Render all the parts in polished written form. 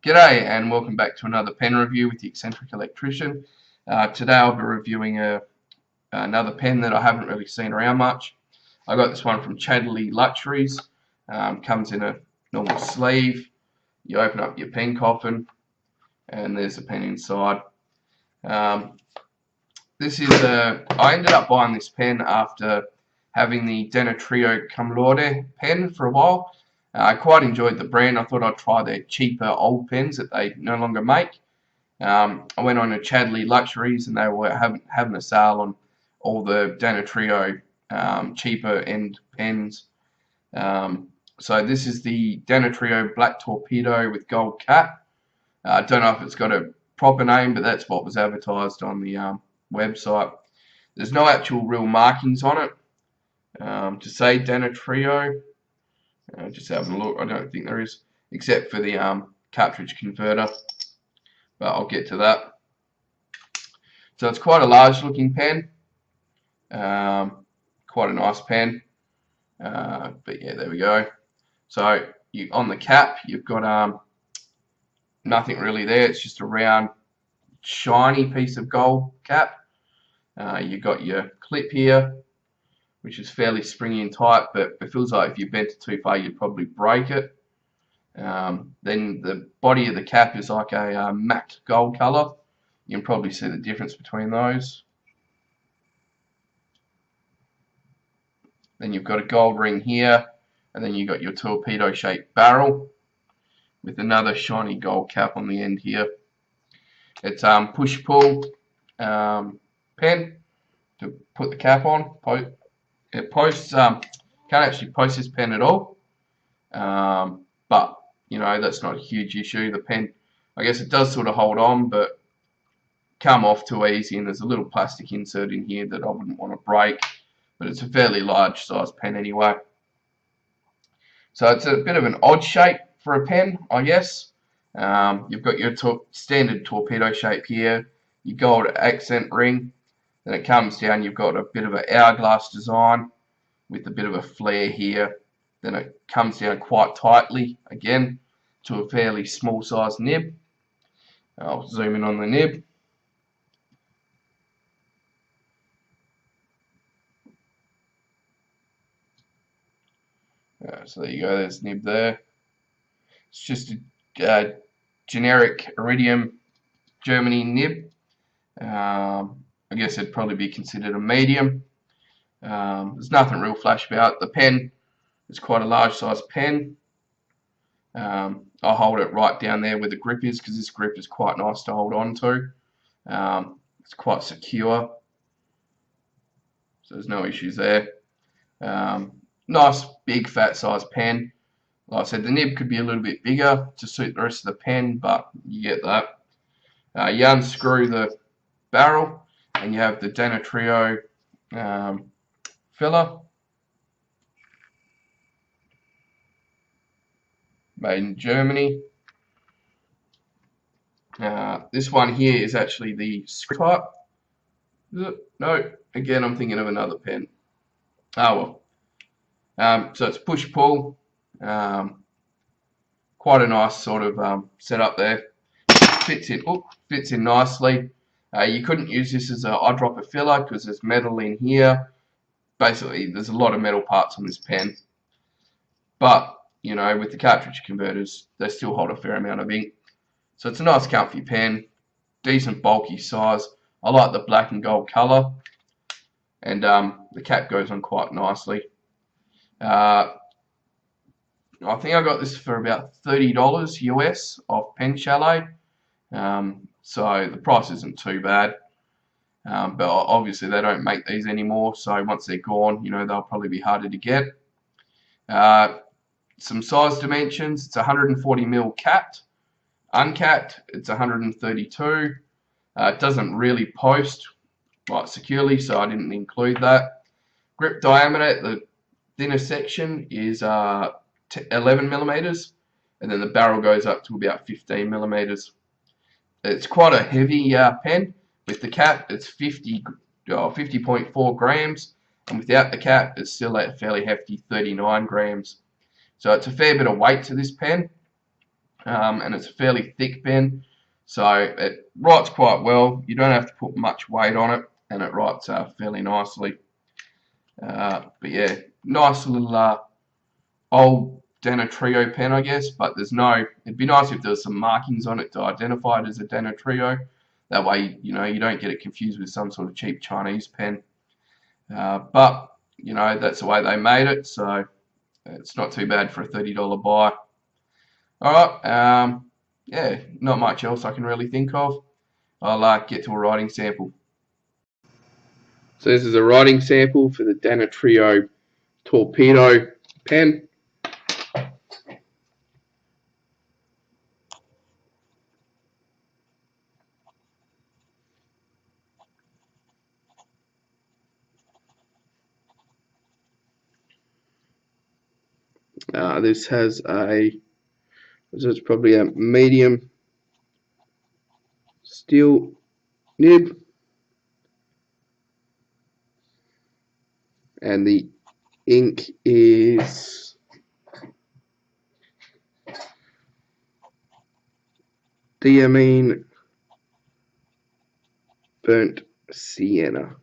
G'day and welcome back to another pen review with the Eccentric Electrician. Today I'll be reviewing another pen that I haven't really seen around much. I got this one from Untitled Luxuries. Comes in a normal sleeve. You open up your pen coffin and there's a pen inside. I ended up buying this pen after having the Danitrio pen for a while. I quite enjoyed the brand. I thought I'd try their cheaper old pens that they no longer make. I went on to Untitled Luxuries and they were having a sale on all the Danitrio cheaper end pens. So this is the Danitrio Black Torpedo with gold cap. I don't know if it's got a proper name, but that's what was advertised on the website. There's no actual real markings on it to say Danitrio. Just having a look, I don't think there is, except for the cartridge converter, but I'll get to that. So it's quite a large looking pen, quite a nice pen, but yeah, there we go. So on the cap you've got nothing really there, it's just a round shiny piece of gold cap. You've got your clip here, which is fairly springy and tight, but it feels like if you bent it too far you'd probably break it. Then the body of the cap is like a matte gold colour. You can probably see the difference between those. Then you've got a gold ring here, and then you've got your torpedo shaped barrel with another shiny gold cap on the end here. It's push-pull pen to put the cap on. It posts, can't actually post this pen at all, but you know, that's not a huge issue. The pen, I guess it does sort of hold on, but come off too easy, and there's a little plastic insert in here that I wouldn't want to break, but it's a fairly large size pen anyway. So it's a bit of an odd shape for a pen, I guess. You've got your standard torpedo shape here, your gold accent ring. Then it comes down, you've got a bit of an hourglass design with a bit of a flare here. Then it comes down quite tightly again to a fairly small size nib. I'll zoom in on the nib. So there you go, there's nib there. It's just a generic iridium Germany nib. I guess it'd probably be considered a medium. There's nothing real flash about. The pen is quite a large size pen. I'll hold it right down there where the grip is, because this grip is quite nice to hold on to. It's quite secure, so there's no issues there. Nice big fat size pen. Like I said, the nib could be a little bit bigger to suit the rest of the pen, but you get that. You unscrew the barrel and you have the Danitrio filler, made in Germany. This one here is actually the screw type. Is it? No, again I'm thinking of another pen. Oh well. So it's push-pull. Quite a nice sort of setup there. Fits in nicely. You couldn't use this as an eyedropper filler because there's metal in here. Basically, there's a lot of metal parts on this pen. But, you know, with the cartridge converters, they still hold a fair amount of ink. So it's a nice comfy pen. Decent bulky size. I like the black and gold colour. And the cap goes on quite nicely. I think I got this for about $30 US off Pen Chalet. So the price isn't too bad, but obviously they don't make these anymore, so once they're gone, you know, they'll probably be harder to get. Some size dimensions: it's 140mm capped. Uncapped, it's 132. It doesn't really post like securely, so I didn't include that. Grip diameter, the thinner section is 11mm, and then the barrel goes up to about 15mm. It's quite a heavy pen. With the cap, it's 50.4 grams, and without the cap, it's still a fairly hefty 39 grams. So it's a fair bit of weight to this pen. and it's a fairly thick pen, so it writes quite well. You don't have to put much weight on it, and it writes fairly nicely. But yeah, nice little old Danitrio pen, I guess, but there's no, it'd be nice if there was some markings on it to identify it as a Danitrio. That way, you don't get it confused with some sort of cheap Chinese pen. But, that's the way they made it, so it's not too bad for a $30 buy. Alright, yeah, not much else I can really think of. I'll get to a writing sample. So this is a writing sample for the Danitrio Torpedo pen. This has it's probably a medium steel nib, and the ink is Diamine burnt sienna.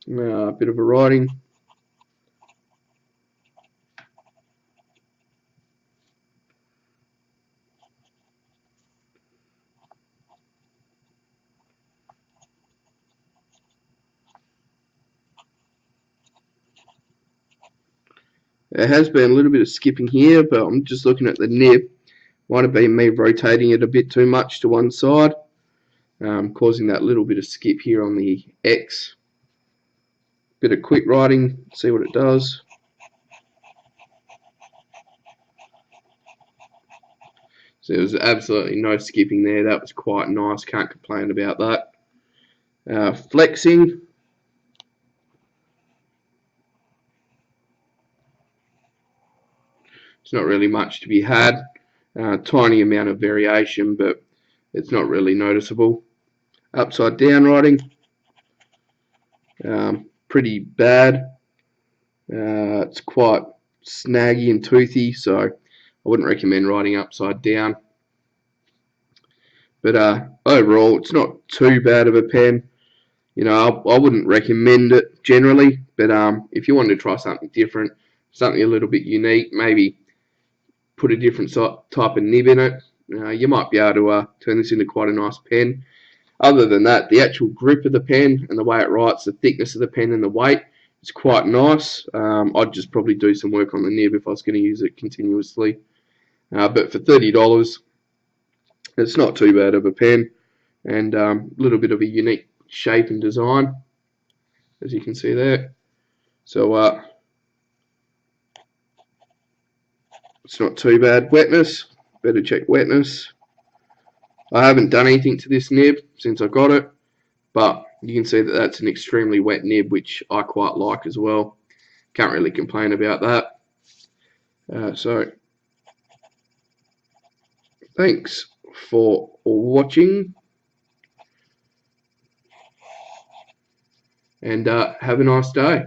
A bit of a writing. There has been a little bit of skipping here, but I'm just looking at the nib. Might have been me rotating it a bit too much to one side, causing that little bit of skip here on the X. Bit of quick writing, see what it does. So there was absolutely no skipping there. That was quite nice. Can't complain about that. Flexing. It's not really much to be had. Tiny amount of variation, but it's not really noticeable. Upside down writing. Pretty bad. It's quite snaggy and toothy, so I wouldn't recommend writing upside down. But overall, it's not too bad of a pen. I wouldn't recommend it generally, but if you wanted to try something different, something a little bit unique, maybe put a different type of nib in it, you might be able to turn this into quite a nice pen. Other than that, the actual grip of the pen and the way it writes, the thickness of the pen and the weight, it's quite nice. I'd just probably do some work on the nib if I was going to use it continuously. But for $30, it's not too bad of a pen, and a little bit of a unique shape and design, as you can see there. So it's not too bad. Wetness, better check wetness. I haven't done anything to this nib since I got it, but you can see that that's an extremely wet nib, which I quite like as well. Can't really complain about that. So thanks for watching, and have a nice day.